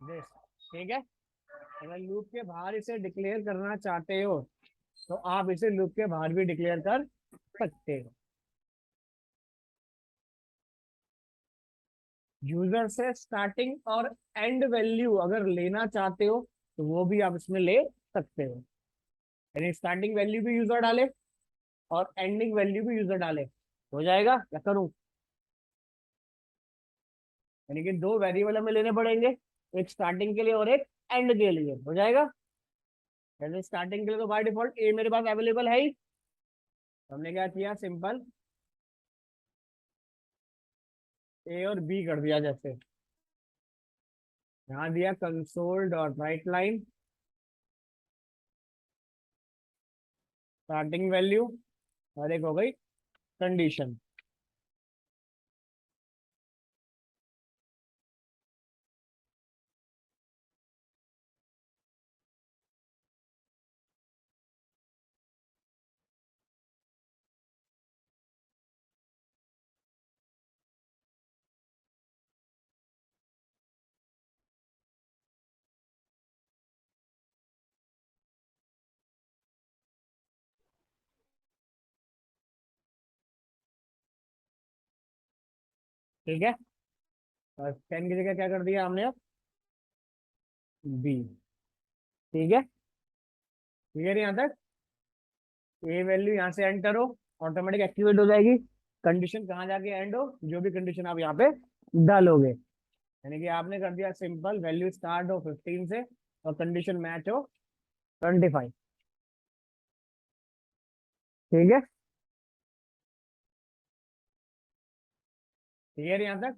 This. ठीक है, अगर लूप के बाहर इसे डिक्लेयर करना चाहते हो तो आप इसे लूप के बाहर भी डिक्लेयर कर सकते हो। यूजर से स्टार्टिंग और एंड वैल्यू अगर लेना चाहते हो तो वो भी आप इसमें ले सकते हो। यानी स्टार्टिंग वैल्यू भी यूजर डाले और एंडिंग वैल्यू भी यूजर डाले, हो जाएगा क्या करूं? यानी कि दो वेरिएबल हमें लेने पड़ेंगे, एक स्टार्टिंग के लिए और एक एंड के लिए, हो जाएगा। यानी स्टार्टिंग के लिए तो बाय डिफॉल्ट ए मेरे पास अवेलेबल है ही, तो हमने क्या किया, सिंपल ए और बी कर दिया। जैसे यहाँ दिया console dot right line starting value और एक हो गई कंडीशन। ठीक है, और 10 की जगह क्या कर दिया हमने अब, बी। ठीक है, क्लियर यहाँ तक? ए वैल्यू यहाँ से एंटर हो, ऑटोमेटिक एक्टिवेट हो जाएगी। कंडीशन कहाँ जाके एंड हो, जो भी कंडीशन आप यहाँ पे डालोगे। यानी कि आपने कर दिया सिंपल, वैल्यू स्टार्ट हो 15 से और कंडीशन मैच हो 25। ठीक है, क्लियर यहाँ तक?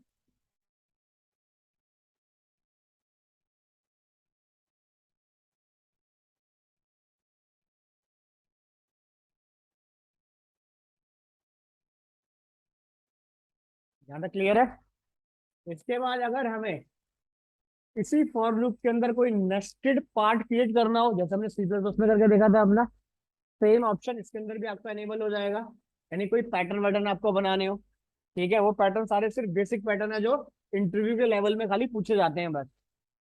यहाँ तक क्लियर है? इसके बाद अगर हमें इसी फॉर लूप के अंदर कोई नेस्टेड पार्ट क्रिएट करना हो, जैसे हमने सीधे उसमें करके देखा था अपना, सेम ऑप्शन इसके अंदर भी आपका एनेबल हो जाएगा। यानी कोई पैटर्न वैटर्न आपको बनाने हो, ठीक है, वो पैटर्न सारे सिर्फ बेसिक पैटर्न है जो इंटरव्यू के लेवल में खाली पूछे जाते हैं बस।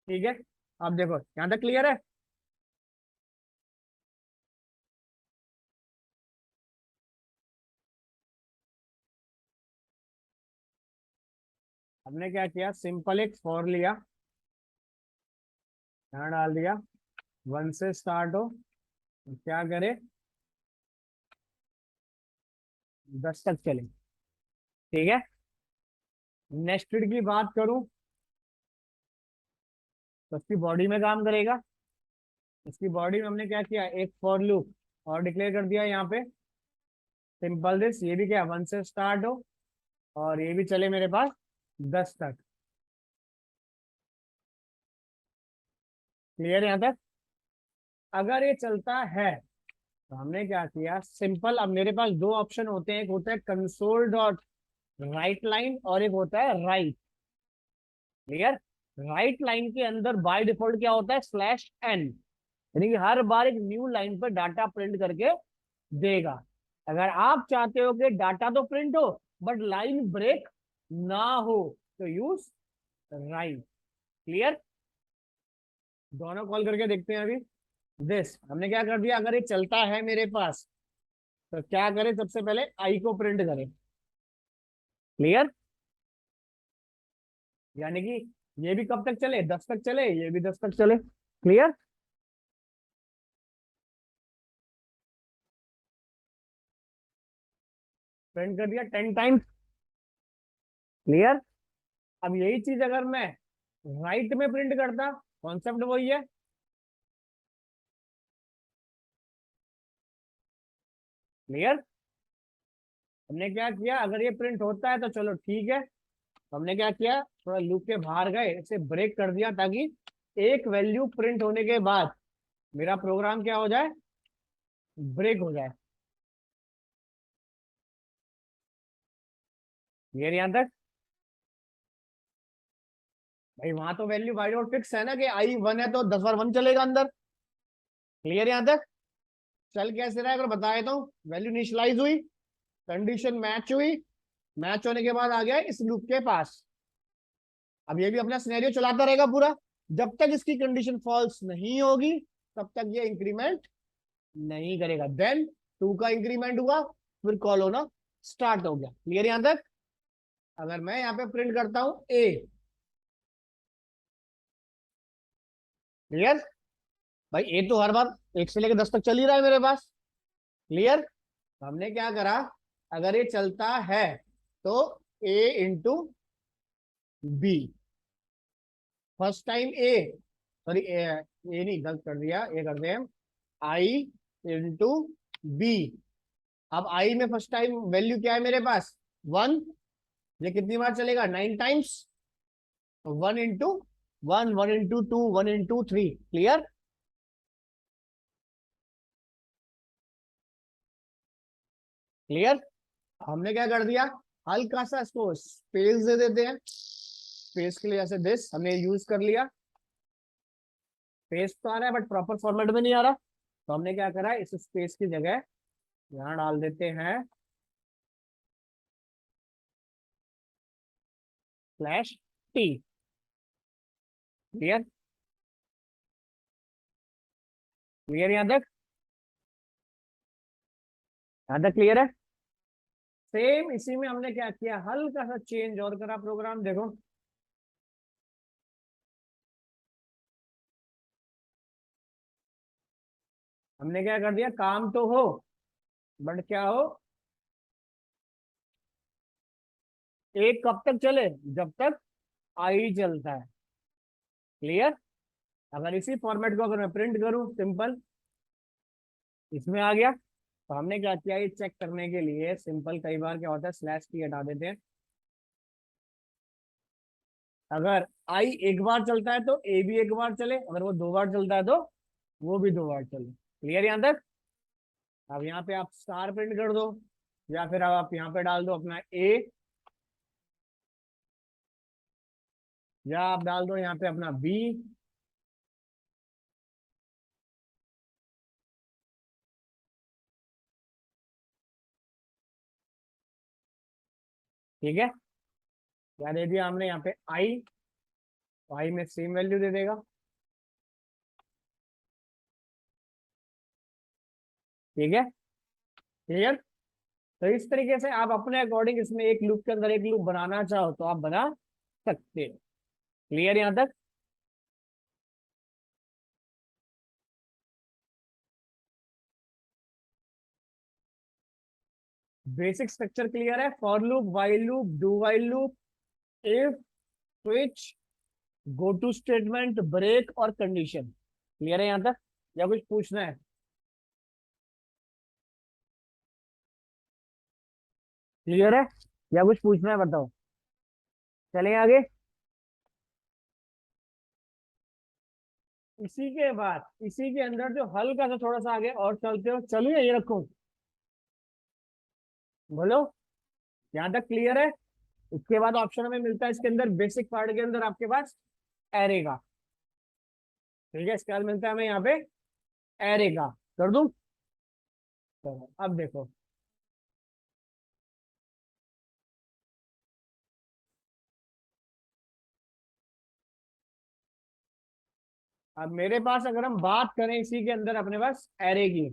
ठीक है, अब देखो यहाँ तक क्लियर है? हमने क्या किया, सिंपल एक फॉर लिया, यहाँ डाल दिया 1 से स्टार्ट हो, क्या करे 10 तक चले। ठीक है, नेस्टेड की बात करूं तो उसकी बॉडी में काम करेगा। इसकी बॉडी में हमने क्या किया, एक फॉर लूप और डिक्लेयर कर दिया यहाँ पे, सिंपल दिस। ये भी क्या 1 से स्टार्ट हो और ये भी चले मेरे पास 10 तक। क्लियर है यहाँ तक? अगर ये चलता है तो हमने क्या किया, सिंपल, अब मेरे पास दो ऑप्शन होते हैं, एक होता है कंसोल डॉट राइट लाइन और एक होता है राइट। क्लियर? राइट लाइन के अंदर बाय डिफॉल्ट क्या होता है, स्लैश एन, यानी कि हर बार एक न्यू लाइन पर डाटा प्रिंट करके देगा। अगर आप चाहते हो कि डाटा तो प्रिंट हो बट लाइन ब्रेक ना हो तो यूज राइट। क्लियर? दोनों कॉल करके देखते हैं अभी। दिस हमने क्या कर दिया, अगर ये चलता है मेरे पास तो क्या करें, सबसे पहले आई को प्रिंट करें। क्लियर? यानी कि ये भी कब तक चले, 10 तक चले, ये भी 10 तक चले। क्लियर? प्रिंट कर दिया 10 टाइम्स। क्लियर? अब यही चीज अगर मैं राइट में प्रिंट करता, कॉन्सेप्ट वही है। क्लियर? हमने क्या किया, अगर ये प्रिंट होता है तो चलो ठीक है, हमने क्या किया, थोड़ा लूप के बाहर गए, इसे ब्रेक कर दिया ताकि एक वैल्यू प्रिंट होने के बाद मेरा प्रोग्राम क्या हो जाए, ब्रेक हो जाए। क्लियर यहां तक? भाई वहां तो वैल्यू बाई डिफॉल्ट फिक्स है ना कि आई 1 है तो 10 बार 1 चलेगा अंदर। क्लियर यहां तक? चल कैसे रहा है अगर बताए तो, वैल्यू इनिशियलाइज हुई, कंडीशन मैच हुई, मैच होने के बाद आ गया इस लूप के पास। अब ये भी अपना सिनेरियो चलाता रहेगा पूरा। जब तक इसकी कंडीशन फॉल्स नहीं होगी तब तक ये इंक्रीमेंट नहीं करेगा। देन 2 का इंक्रीमेंट हुआ, फिर कॉल होना स्टार्ट हो गया। क्लियर यहां तक? अगर मैं यहाँ पे प्रिंट करता हूं ए, क्लियर भाई, ए तो हर बार 1 से लेकर 10 तक चल ही रहा है मेरे पास। क्लियर? हमने क्या करा, अगर ये चलता है तो ए इंटू बी, फर्स्ट टाइम ए, सॉरी ए नहीं, गलत कर दिया, ये करते हैं आई इंटू बी। अब आई में फर्स्ट टाइम वैल्यू क्या है मेरे पास, 1। ये कितनी बार चलेगा, 9 times. 1 into 1, 1 into 2, 1 into 3। Clear? Clear? हमने क्या कर दिया, हल्का सा इसको स्पेस दे देते हैं। स्पेस के लिए जैसे दिस हमने यूज कर लिया। स्पेस तो आ रहा है बट प्रॉपर फॉर्मेट में नहीं आ रहा, तो हमने क्या करा, इस स्पेस की जगह यहां डाल देते हैं स्लैश टी। क्लियर? क्लियर यहां तक क्लियर है? सेम इसी में हमने क्या किया, हल्का सा चेंज और करा प्रोग्राम। देखो हमने क्या कर दिया, काम तो हो बट क्या हो, एक कब तक चले, जब तक आई चलता है। क्लियर? अगर इसी फॉर्मेट को अगर मैं प्रिंट करूं सिंपल, इसमें आ गया, तो हमने क्या किया, ये चेक करने के लिए सिंपल, कई बार क्या होता है स्लैश टी हटा देते हैं। अगर आई एक बार चलता है तो ए भी एक बार चले, अगर वो 2 बार चलता है तो वो भी 2 बार चले। क्लियर यहां तक? अब यहाँ पे आप स्टार प्रिंट कर दो, या फिर अब आप यहाँ पे डाल दो अपना ए, या आप डाल दो यहाँ पे अपना बी। ठीक है, क्या दे दिया हमने यहाँ पे आई, तो आई में सेम वैल्यू दे देगा। ठीक है? क्लियर? तो इस तरीके से आप अपने अकॉर्डिंग इसमें एक लूप के अंदर एक लूप बनाना चाहो तो आप बना सकते हो। क्लियर यहां तक? बेसिक स्ट्रक्चर क्लियर है? For loop, while loop, do while loop, if, switch, go to statement, break और कंडीशन। क्लियर है यहां तक, या कुछ पूछना है? क्लियर है या कुछ पूछना है, बताओ। चलें आगे? इसी के बाद इसी के अंदर जो हल्का सा थोड़ा सा आगे और चलते हो, चलिए ये रखो, बोलो यहां तक क्लियर है? इसके बाद ऑप्शन में मिलता है इसके अंदर, बेसिक पार्ट के अंदर आपके पास एरे का। ठीक है, इसके बाद मिलता है हमें यहाँ पे एरे का। कर दूं? चलो अब देखो, अब मेरे पास अगर हम बात करें इसी के अंदर अपने पास एरे की,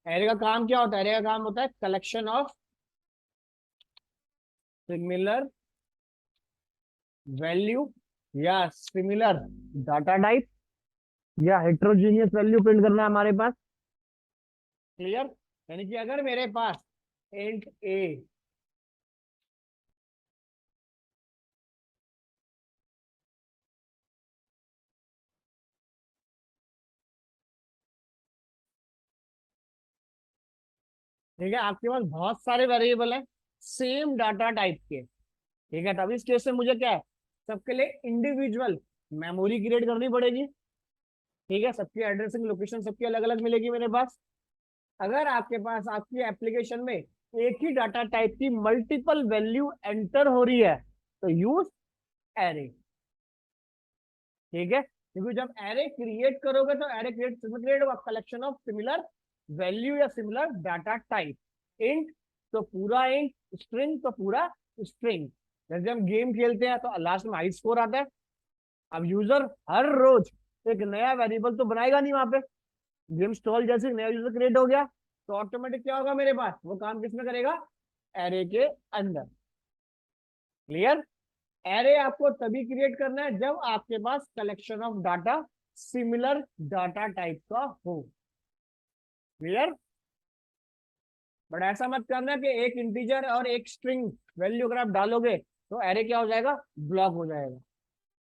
एरे का काम क्या होता है, एरे का काम होता है कलेक्शन ऑफ सिमिलर वैल्यू या सिमिलर डाटा टाइप या हेट्रोजीनियस वैल्यू प्रिंट करना है हमारे पास। क्लियर? यानी कि अगर मेरे पास इंट ए, ठीक है, आपके पास बहुत सारे वेरिएबल हैं सेम डाटा टाइप के, ठीक है, तब इस केस में मुझे क्या है, सबके लिए इंडिविजुअल मेमोरी क्रिएट करनी पड़ेगी। ठीक है, सबकी एड्रेसिंग लोकेशन सबकी अलग अलग मिलेगी मेरे पास। अगर आपके पास आपकी एप्लीकेशन में एक ही डाटा टाइप की मल्टीपल वैल्यू एंटर हो रही है तो यूज एरे। ठीक है, क्योंकि जब एरे क्रिएट करोगे तो एरे क्रिएट होगा कलेक्शन ऑफ सिमिलर वैल्यू या सिमिलर डाटा टाइप। इंट तो पूरा इंट, स्ट्रिंग तो पूरा स्ट्रिंग। जैसे हम गेम खेलते हैं तो लास्ट में हाई स्कोर आता है, अब यूजर हर रोज एक नया वेरिएबल तो बनाएगा नहीं वहां पे। गेम स्टॉल जैसे नया यूजर क्रिएट हो गया तो ऑटोमेटिक क्या होगा मेरे पास, वो काम किसमें करेगा, एरे के अंदर। क्लियर। एरे आपको तभी क्रिएट करना है जब आपके पास collection of data similar data type का हो। क्लियर। बट ऐसा मत करना कि एक इंटीजर और एक स्ट्रिंग वैल्यू अगर आप डालोगे तो एरे क्या हो जाएगा, ब्लॉक हो जाएगा।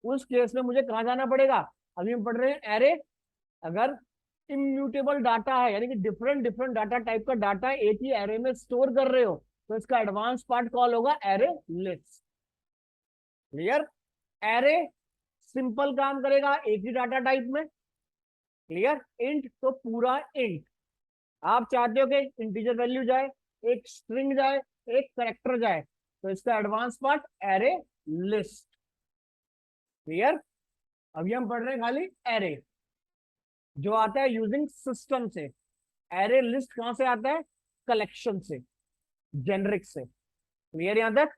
उस केस में मुझे कहां जाना पड़ेगा, अभी हम पढ़ रहे हैं एरे। अगर इम्यूटेबल डाटा है यानी कि डिफरेंट डिफरेंट डाटा टाइप का डाटा एक ही एरे में स्टोर कर रहे हो तो इसका एडवांस पार्ट कॉल होगा array list. Clear. Array simple काम करेगा एक ही डाटा टाइप में। क्लियर। इंट तो पूरा इंट, आप चाहते हो कि इंटीजर वैल्यू जाए, एक स्ट्रिंग जाए, एक करेक्टर जाए, तो इसका advance part array list. Clear. अभी हम पढ़ रहे हैं खाली एरे जो आता है यूजिंग सिस्टम से। एरे लिस्ट कहां से आता है, कलेक्शन से, जेनरिक से। क्लियर यहां तक।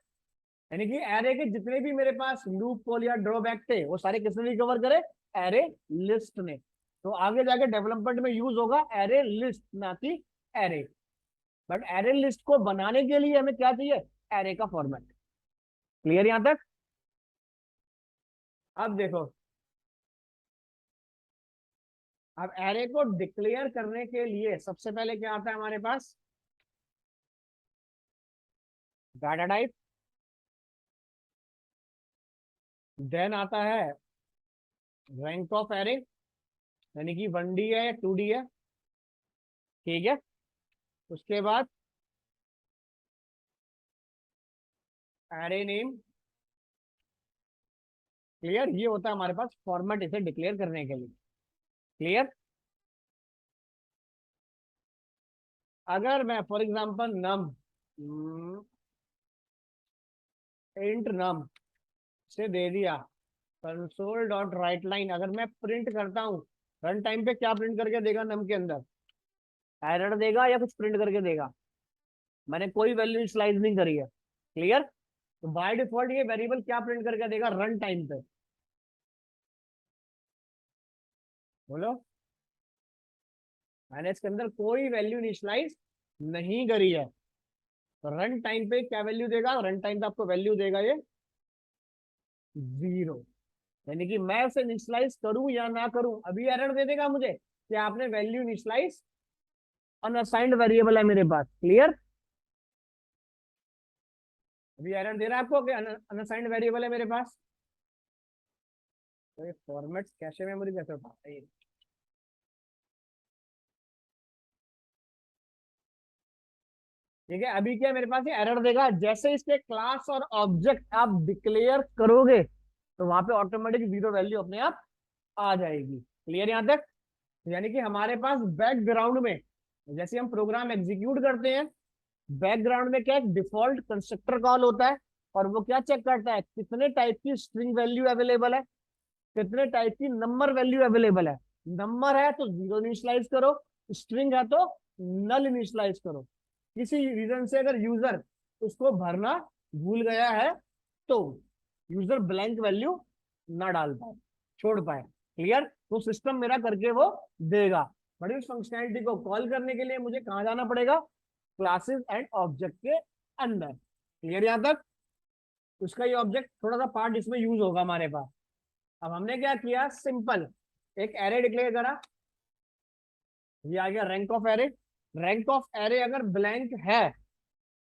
यानी कि एरे के जितने भी मेरे पास लूप कॉल या ड्रॉबैक थे वो सारे किसने रिकवर करे, एरे लिस्ट ने। तो आगे जाके डेवलपमेंट में यूज होगा एरे लिस्ट ना कि एरे। बट एरे लिस्ट को बनाने के लिए हमें क्या चाहिए, एरे का फॉर्मेट। क्लियर यहां तक। अब देखो, अब एरे को डिक्लेयर करने के लिए सबसे पहले क्या आता है हमारे पास, डाटा टाइप। देन आता है रैंक ऑफ एरे यानी कि 1D है या 2D है। ठीक है। उसके बाद एरे नेम। क्लियर। ये होता है हमारे पास फॉर्मेट इसे डिक्लेयर करने के लिए। क्लियर। अगर मैं for example num int num से दे दिया कंसोल डॉट राइट लाइन, अगर मैं प्रिंट करता हूं रन टाइम पे क्या प्रिंट करके देगा नम के अंदर, एरर देगा या कुछ प्रिंट करके देगा, मैंने कोई वैल्यू इनिशियलाइज नहीं करी है। क्लियर। तो बाय डिफॉल्ट ये वेरिएबल क्या प्रिंट करके देगा रन टाइम पे, बोलो। मैंने इसके अंदर कोई वैल्यू इनिशियलाइज नहीं करी है तो रन टाइम पे क्या वैल्यू देगा, रन टाइम पे आपको वैल्यू देगा ये 0। यानी कि मैं उसे इनिशियलाइज करूं या ना करूं अभी एरर दे देगा मुझे कि आपने वैल्यू इनिशियलाइज, अनअसाइंड वेरिएबल है मेरे पास। क्लियर। अभी एरर दे रहा है आपको कि अनअसाइंड वेरिएबल है मेरे पास। तो ये फॉर्मेट कैशे मेमोरी कैसे होता है ये, ठीक है। अभी क्या मेरे पास ये एरर देगा, जैसे इसके क्लास और ऑब्जेक्ट आप डिक्लेयर करोगे तो वहां पे ऑटोमेटिक 0 वैल्यू अपने आप आ जाएगी। क्लियर यहां तक। यानी कि हमारे पास बैकग्राउंड में जैसे हम प्रोग्राम एग्जीक्यूट करते हैं, बैकग्राउंड में क्या एक डिफॉल्ट कंस्ट्रक्टर कॉल होता है और वो क्या चेक करता है कितने टाइप की स्ट्रिंग वैल्यू अवेलेबल है, कितने टाइप की नंबर वैल्यू अवेलेबल है। नंबर है तो 0 इनिशियलाइज करो, स्ट्रिंग है तो नल इनिशियलाइज करो। किसी रीजन से अगर यूजर उसको भरना भूल गया है तो यूजर ब्लैंक वैल्यू ना डाल पाए, छोड़ पाए। क्लियर। तो सिस्टम मेरा करके वो देगा। बट इस फंक्शनैलिटी को कॉल करने के लिए मुझे कहां जाना पड़ेगा, क्लासेस एंड ऑब्जेक्ट के अंदर। क्लियर यहां तक। उसका ये ऑब्जेक्ट थोड़ा सा पार्ट इसमें यूज होगा हमारे पास। अब हमने क्या किया, सिंपल एक एरे डिक्लेयर करा, ये आ गया rank of array. Rank of array अगर ब्लैंक है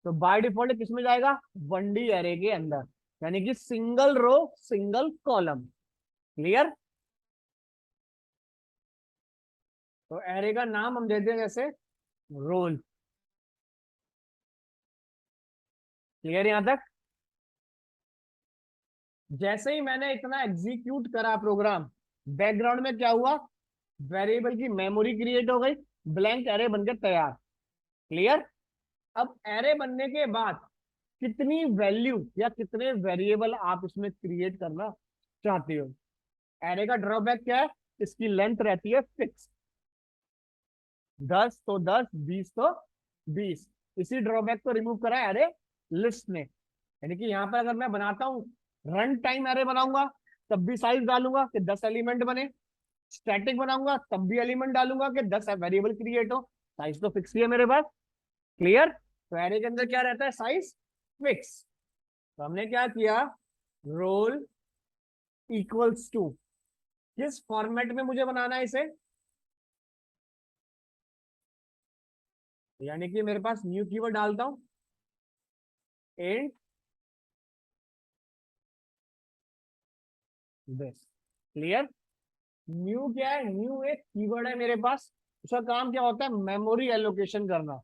तो बाय डिफॉल्ट किस में जाएगा, 1D एरे के अंदर, यानी कि single row single column. Clear. तो एरे का नाम हम देते हैं जैसे रोल। क्लियर यहां तक। जैसे ही मैंने इतना एग्जीक्यूट करा प्रोग्राम, बैकग्राउंड में क्या हुआ, वेरिएबल की मेमोरी क्रिएट हो गई, ब्लैंक एरे बनकर तैयार। क्लियर। अब एरे बनने के बाद कितनी वैल्यू या कितने वेरिएबल आप इसमें क्रिएट करना चाहते हो। एरे का ड्रॉबैक क्या है, इसकी लेंथ रहती है फिक्स, 10 तो 10, 20 तो 20। इसी ड्रॉबैक को रिमूव करा एरे लिस्ट ने। यानी कि यहां पर अगर मैं बनाता हूं रन टाइम एरे बनाऊंगा तब भी साइज डालूंगा कि 10 एलिमेंट बने, स्टैटिक बनाऊंगा तब भी एलिमेंट डालूंगा कि 10 वेरिएबल क्रिएट हो। साइज तो फिक्स ही है मेरे पास। क्लियर? तो एरे के अंदर क्या रहता है? Size fix. तो हमने क्या किया, रोल इक्वल्स टू, किस फॉर्मेट में मुझे बनाना है इसे, यानी कि मेरे पास न्यू कीवर्ड डालता हूं, एंड दिस। क्लियर? न्यू क्या है? न्यू एक कीवर्ड है मेरे पास, उसका काम क्या होता है? मेमोरी एलोकेशन करना।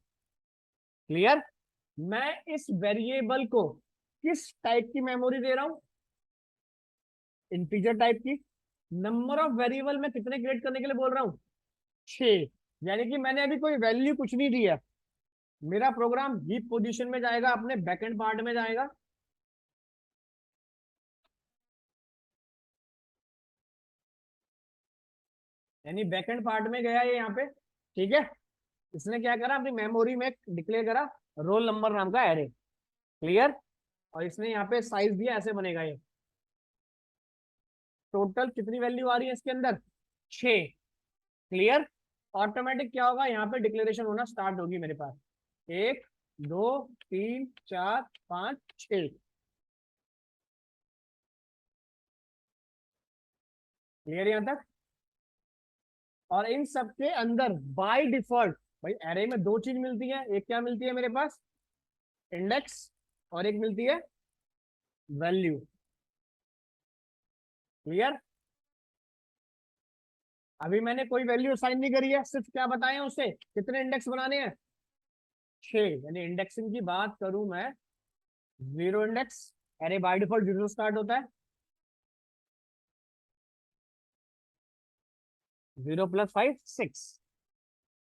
क्लियर? मैं इस वेरिएबल को किस टाइप की मेमोरी दे रहा हूं? इंटीजर टाइप की। नंबर ऑफ वेरिएबल मैं कितने क्रिएट करने के लिए बोल रहा हूं? 6। यानी कि मैंने अभी कोई वैल्यू कुछ नहीं दी है, मेरा प्रोग्राम हीप पोजीशन में जाएगा, अपने बैकएंड पार्ट में जाएगा। यानी बैकएंड पार्ट में गया ये यहाँ पे। ठीक है? इसने क्या करा, अपनी मेमोरी में डिक्लेयर करा रोल नंबर नाम का एरे। क्लियर? और इसने यहाँ पे साइज दिया, ऐसे बनेगा ये। टोटल कितनी वैल्यू आ रही है इसके अंदर? 6। क्लियर? ऑटोमेटिक क्या होगा, यहाँ पे डिक्लेरेशन होना स्टार्ट होगी मेरे पास। 1 2 3 4 5 6। क्लियर यहां तक? और इन सब के अंदर बाय डिफॉल्ट, भाई एरे में दो चीज मिलती है, एक क्या मिलती है मेरे पास? इंडेक्स, और एक मिलती है वैल्यू। क्लियर? अभी मैंने कोई वैल्यू असाइन नहीं करी है, सिर्फ क्या बताए उसे, कितने इंडेक्स बनाने हैं? 6। यानी इंडेक्सिंग की बात करूं मैं, zero index, array by default zero start होता है। 0 + 5 6।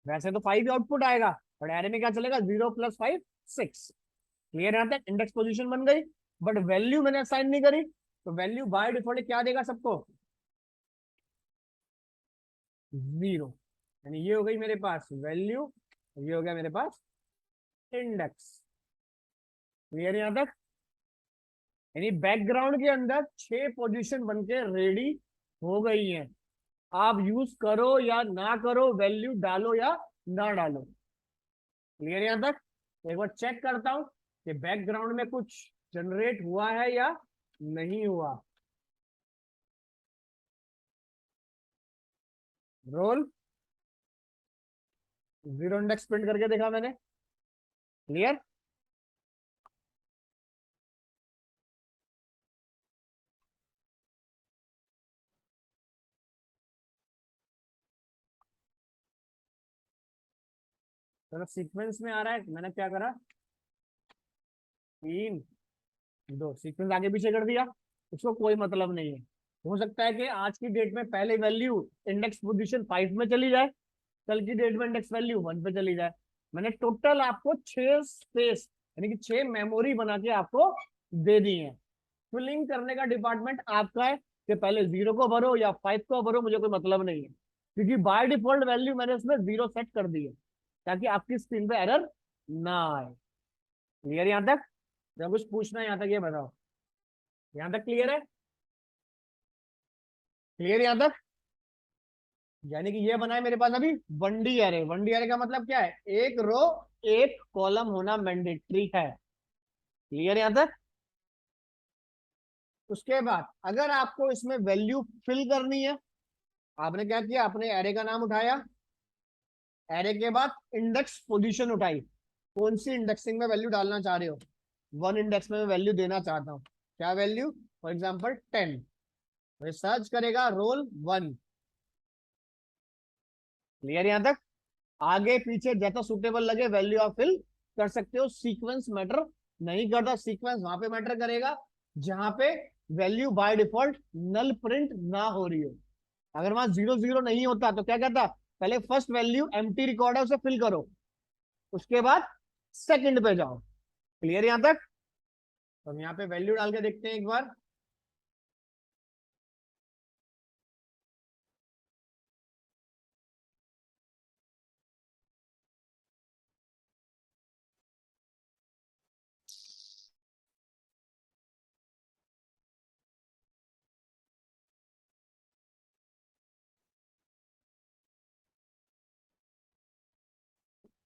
वैसे तो 5 आउटपुट आएगा, बट एरे में क्या चलेगा? 0 + 5 6। क्लियर? यहाँ तक इंडेक्स पोजीशन बन गई, बट वैल्यू मैंने असाइन नहीं करी, तो वैल्यू बाय डिफॉल्ट क्या देगा सबको? 0। यानी ये हो गई मेरे पास वैल्यू, ये हो गया मेरे पास इंडेक्स। क्लियर यहाँ तक? यानी बैकग्राउंड के अंदर 6 पोजीशन बनके रेडी हो गई हैं। आप यूज करो या ना करो, वैल्यू डालो या ना डालो। क्लियर यहाँ तक? एक बार चेक करता हूं कि बैकग्राउंड में कुछ जनरेट हुआ है या नहीं हुआ। रोल जीरो इंडेक्स प्रिंट करके देखा मैंने। क्लियर? चलो सीक्वेंस में आ रहा है, मैंने क्या करा, 3 2 सीक्वेंस आगे पीछे कर दिया, उसको कोई मतलब नहीं है। हो सकता है कि आज की डेट में पहले वैल्यू इंडेक्स पोजीशन 5 में चली जाए, कल की डेट में इंडेक्स वैल्यू 1 पे चली जाए। मैंने टोटल आपको 6 स्पेस, यानी कि 6 मेमोरी बना के आपको दे दी है। फिलिंग करने का डिपार्टमेंट आपका है, कि पहले 0 को भरो या 5 को भरो, मुझे कोई मतलब नहीं है, क्योंकि बाय डिफॉल्ट वैल्यू मैंने उसमें 0 सेट कर दी है, ताकि आपकी स्क्रीन पे एरर ना आए। क्लियर यहाँ तक? जब कुछ पूछना है यहाँ तक ये बताओ। यहाँ तक क्लियर है? क्लियर यहाँ तक? यानी कि ये बना है मेरे पास अभी वनडी एरे। वनडी एरे का मतलब क्या है? एक रो एक कॉलम होना मैंडेटरी है। क्लियर यहाँ तक? उसके बाद अगर आपको इसमें वैल्यू फिल करनी है, आपने क्या किया, आपने एरे का नाम उठाया, एरे के बाद इंडेक्स पोजीशन उठाई, कौन सी इंडेक्सिंग में वैल्यू डालना चाह रहे हो? 1 इंडेक्स में मैं वैल्यू देना चाहता हूँ, क्या वैल्यू? For example 10। सर्च करेगा रोल 1। क्लियर यहाँ तक? आगे पीछे जैसा सुटेबल लगे वैल्यू आप फिल कर सकते हो, सीक्वेंस मैटर नहीं करता। सीक्वेंस वहां पे मैटर करेगा जहां पे value by default null print ना हो रही हो। अगर वहां 0 0 नहीं होता तो क्या कहता, पहले फर्स्ट वैल्यू एम्प्टी रिकॉर्ड है उसे फिल करो, उसके बाद सेकंड पे जाओ। क्लियर यहां तक? तो हम यहाँ पे वैल्यू डाल के देखते हैं एक बार।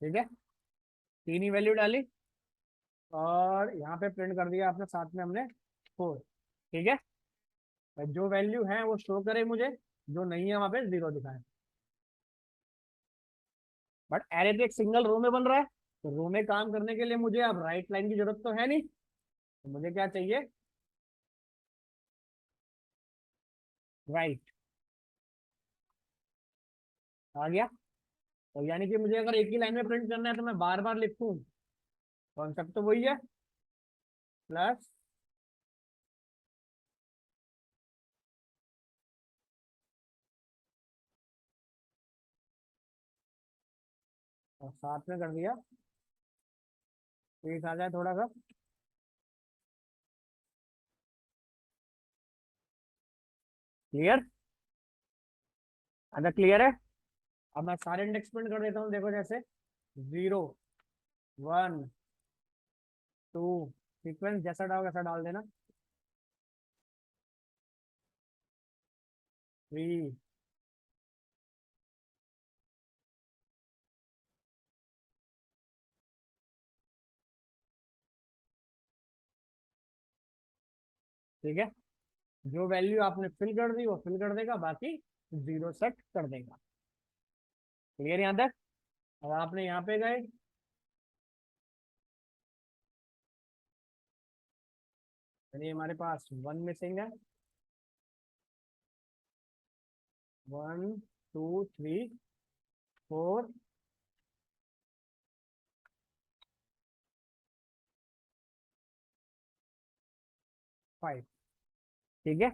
ठीक है, तीन ही वैल्यू डाली और यहाँ पे प्रिंट कर दिया आपने साथ में हमने 4। ठीक है, जो वैल्यू है वो शो करे मुझे, जो नहीं है वहां पे 0 दिखाए। बट एरे तो एक सिंगल रो में बन रहा है, तो रो में काम करने के लिए मुझे अब राइट लाइन की जरूरत तो है नहीं, तो मुझे क्या चाहिए, राइट। आ गया। तो यानी कि मुझे अगर एक ही लाइन में प्रिंट करना है तो मैं बार बार लिखूं, कॉन्सेप्ट तो वही है, प्लस और साथ में कर दिया, पेज आ जाए थोड़ा सा। क्लियर? अच्छा क्लियर है। अब मैं सारे इंडेक्स प्रिंट कर देता हूँ, देखो जैसे 0 1 2, सीक्वेंस जैसा डालो वैसा डाल देना, 3 ठीक है, जो वैल्यू आपने फिल कर दी वो फिल कर देगा, बाकी 0 सेट कर देगा। क्लियर यहाँ तक? अब आपने यहाँ पे गए, यानी हमारे पास 1 मिसिंग है, 1 2 3 4 5। ठीक है,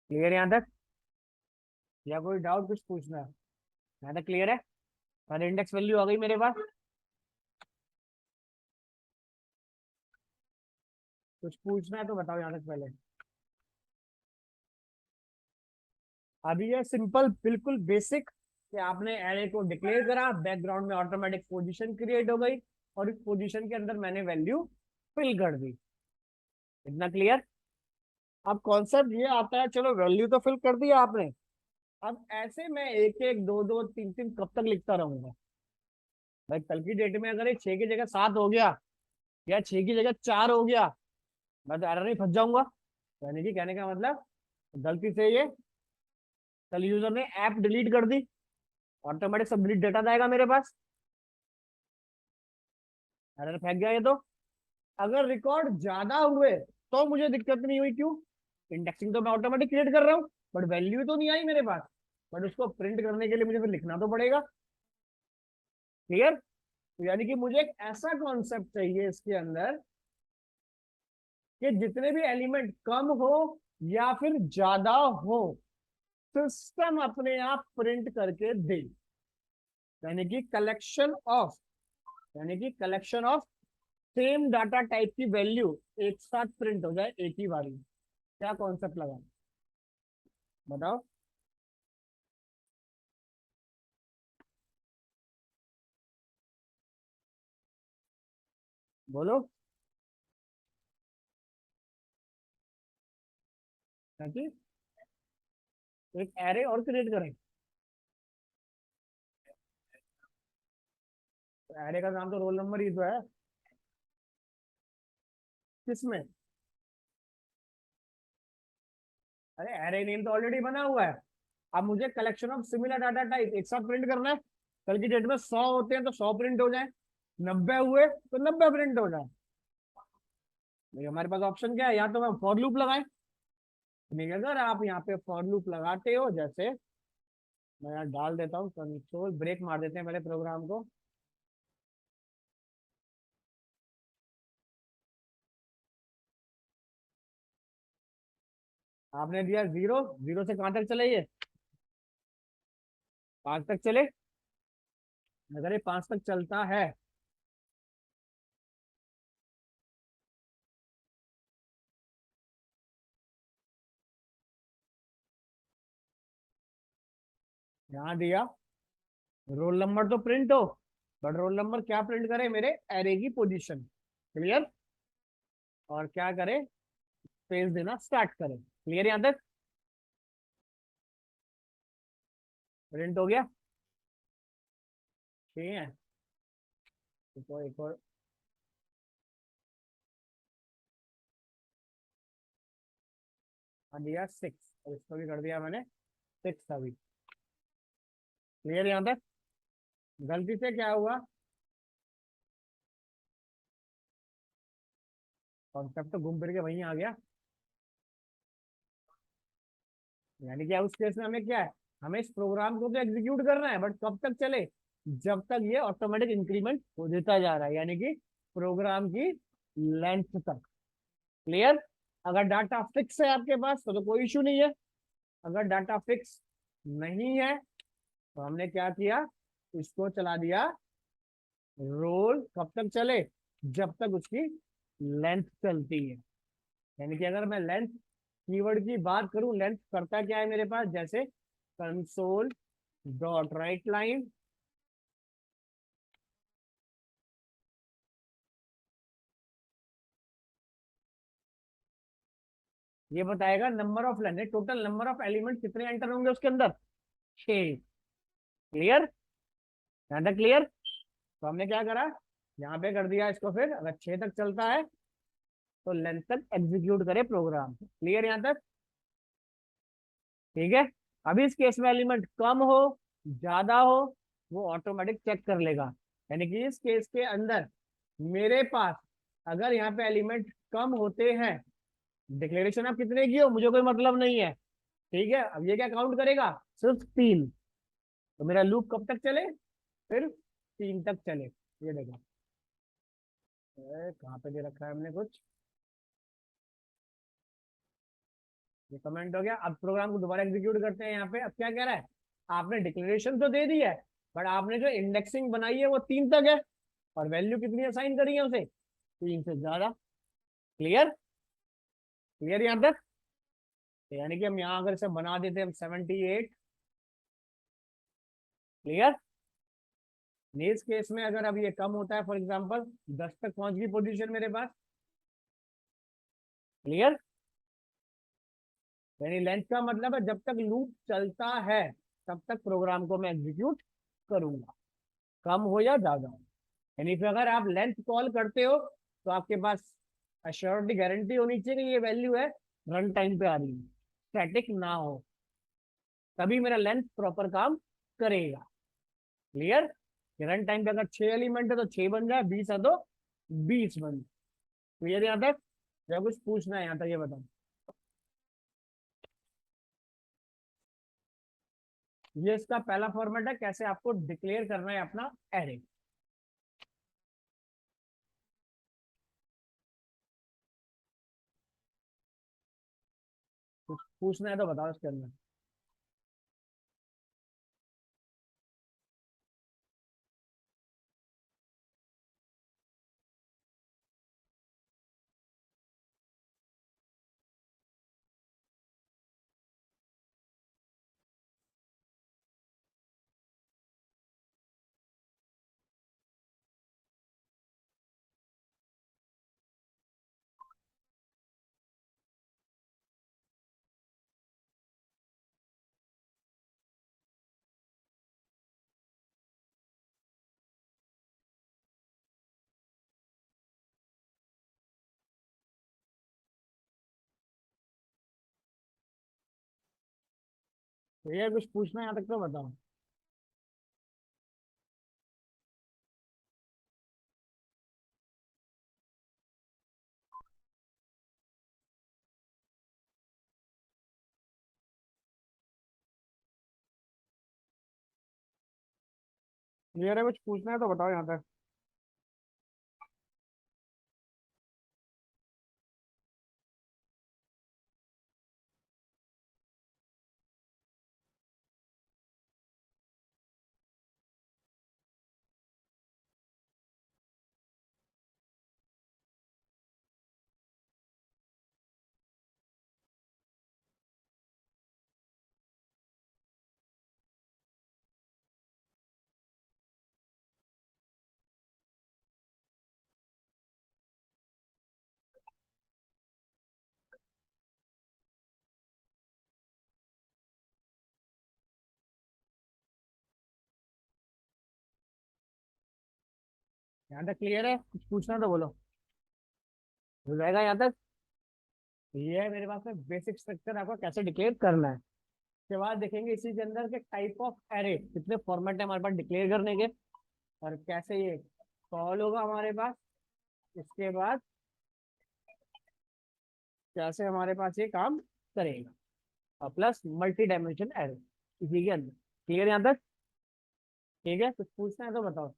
क्लियर यहाँ तक? या कोई डाउट कुछ पूछना है? यहाँ तक क्लियर है? सारे इंडेक्स वैल्यू आ गई मेरे पास, कुछ पूछना है तो बताओ यहाँ तक पहले। अभी ये सिंपल बिल्कुल बेसिक कि आपने एरे को डिक्लेयर करा, बैकग्राउंड में ऑटोमेटिक पोजीशन क्रिएट हो गई और इस पोजीशन के अंदर मैंने वैल्यू फिल कर दी। इतना क्लियर? अब कॉन्सेप्ट ये आता है, चलो वैल्यू तो फिल कर दिया आपने, अब ऐसे मैं एक एक दो दो तीन तीन कब तक लिखता रहूंगा? भाई कल की डेट में अगर ये 6 की जगह 7 हो गया या 6 की जगह 4 हो गया, मैं तो एरर नहीं फंस जाऊंगा। यानी कि कहने का मतलब, गलती से ये कल यूजर ने ऐप डिलीट कर दी, ऑटोमेटिक सब डिलीट डेटा जाएगा मेरे पास, एरर फेंक गया ये तो। अगर रिकॉर्ड ज्यादा हुए तो मुझे दिक्कत नहीं हुई, क्यों? इंडेक्सिंग तो मैं ऑटोमेटिक क्रिएट कर रहा हूँ, बट वैल्यू तो नहीं आई मेरे पास, बट उसको प्रिंट करने के लिए मुझे फिर लिखना तो पड़ेगा। क्लियर? तो यानी कि मुझे एक ऐसा कॉन्सेप्ट चाहिए इसके अंदर कि जितने भी एलिमेंट कम हो या फिर ज्यादा हो, सिस्टम अपने आप प्रिंट करके दे। यानी कि कलेक्शन ऑफ, यानी कि collection of same data type की वैल्यू एक साथ प्रिंट हो जाए एक ही बार में। क्या कॉन्सेप्ट लगा, बताओ? बोलो। ताकि एक एरे और क्रिएट करें, तो एरे का नाम तो रोल नंबर ही तो है। किसमें? अरे एरे नेम तो ऑलरेडी बना हुआ है, अब मुझे collection of similar data type एक साथ प्रिंट करना है। कल की डेट में 100 होते हैं तो 100 प्रिंट हो जाए, 90 हुए तो 90 प्रिंट हो जाए। नहीं, हमारे पास ऑप्शन क्या है, या तो मैं फॉर लूप लगाएं, नहीं अगर आप यहाँ पे फॉर लूप लगाते हो, जैसे मैं यहाँ डाल देता हूँ, कंट्रोल ब्रेक मार देते हैं पहले प्रोग्राम को। आपने दिया 0, 0 से कहां तक चले ये? 5 तक चले। अगर ये 5 तक चलता है, यहाँ दिया रोल नंबर तो प्रिंट हो, बट रोल नंबर क्या प्रिंट करे, मेरे एरे की पोजीशन। क्लियर? और क्या करे, स्पेस देना स्टार्ट करे। क्लियर यहाँ तक? प्रिंट हो गया? ठीक है। एक और दिया 6, और इसको भी कर दिया मैंने 6 अभी। क्लियर यहाँ तक? गलती से क्या हुआ, कॉन्सेप्ट तो घूम फिर के वहीं आ गया। यानी कि उस केस में हमें क्या है, हमें इस प्रोग्राम को तो एग्जीक्यूट करना है, बट कब तक चले, जब तक ये ऑटोमेटिक इंक्रीमेंट हो देता जा रहा है, यानी कि प्रोग्राम की लेंथ तक। क्लियर? अगर डाटा फिक्स है आपके पास तो कोई इशू नहीं है। अगर डाटा फिक्स नहीं है तो हमने क्या किया, इसको चला दिया रोल। कब तक चले, जब तक उसकी लेंथ चलती है। यानी कि अगर मैं लेंथ कीवर्ड की बात करूं, लेंथ करता क्या है मेरे पास, जैसे कंसोल डॉट राइट लाइन, ये बताएगा number of line, total number of element कितने एंटर होंगे उसके अंदर, 6। क्लियर? यहां तक क्लियर? तो हमने क्या करा, यहाँ पे कर दिया इसको, फिर अगर 6 तक चलता है तो लेंथ तक एग्जीक्यूट करे प्रोग्राम। क्लियर यहाँ तक? ठीक है। अभी इस केस में एलिमेंट कम हो ज्यादा हो वो ऑटोमेटिक चेक कर लेगा। यानी कि इस केस के अंदर मेरे पास अगर यहाँ पे एलिमेंट कम होते हैं, डिक्लेरेशन आप कितने की हो मुझे कोई मतलब नहीं है, ठीक है। अब ये क्या काउंट करेगा, सिर्फ 3। तो मेरा लूप कब तक चले, फिर 3 तक चले। ये देखो, कहाँ पे दे रखा है हमने कुछ, ये कमेंट हो गया। अब प्रोग्राम को दोबारा एग्जीक्यूट करते हैं। यहाँ पे अब क्या कह रहा है, आपने डिक्लेरेशन तो दे दी है, बट आपने जो इंडेक्सिंग बनाई है वो 3 तक है, और वैल्यू कितनी असाइन करी है उसे, 3 से ज्यादा। क्लियर? क्लियर यहाँ तक? तो यानी कि हम यहाँ अगर इसे बना देते हैं 78। क्लियर? इस केस में अगर अब ये कम होता है, फॉर एग्जाम्पल 10 तक पहुंच गई पोजीशन मेरे पास। क्लियर? यानी लेंथ का मतलब है जब तक लूप चलता है तब तक प्रोग्राम को मैं एग्जीक्यूट करूंगा, कम हो या ज्यादा हो। यानी फिर अगर आप लेंथ कॉल करते हो तो आपके पास अश्योरिटी गारंटी होनी चाहिए कि ये वैल्यू है रन टाइम पे आ रही है, स्टैटिक ना हो, तभी मेरा लेंथ प्रॉपर काम करेगा। क्लियर? रन टाइम पे अगर 6 एलिमेंट है तो 6 बन जाए, 20 है तो 20 बन जाए। क्लियर यहाँ तक? या कुछ पूछना है यहाँ तक, ये बताओ। ये इसका पहला फॉर्मेट है, कैसे आपको डिक्लेयर करना है अपना एरे। कुछ पूछना है तो बताओ इसके अंदर। भैया कुछ पूछना है यहाँ तक तो बताओ। क्लियर है? कुछ पूछना है तो बताओ यहाँ तक। यहाँ तक क्लियर है? कुछ पूछना तो बोलो। हो जाएगा यहाँ तक? ये है मेरे पास में बेसिक स्ट्रक्चर, आपको कैसे डिक्लेयर करना है। उसके बाद देखेंगे इसी के अंदर के टाइप ऑफ एरे, कितने फॉर्मेट है हमारे पास डिक्लेयर करने के, और कैसे ये कॉल होगा हमारे पास। इसके बाद कैसे हमारे पास ये काम करेगा, और प्लस मल्टी डायमेंशन एरे इसी के अंदर। क्लियर यहाँ तक? ठीक है, कुछ पूछना है तो बताओ।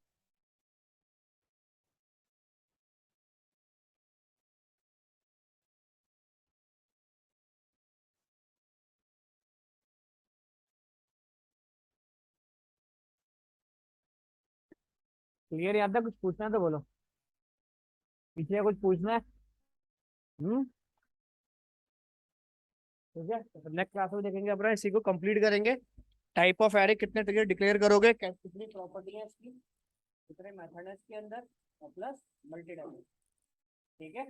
क्लियर यहाँ तक? कुछ पूछना है तो बोलो। पीछे कुछ पूछना है? हम्म। ठीक है, तो नेक्स्ट क्लास में देखेंगे अपना, इसी को कंप्लीट करेंगे। टाइप ऑफ एरे कितने तरीके डिक्लेयर करोगे, कितनी प्रॉपर्टी है इसकी, कितने मेथड है इसके अंदर, और प्लस मल्टी डायमेंशन। ठीक है।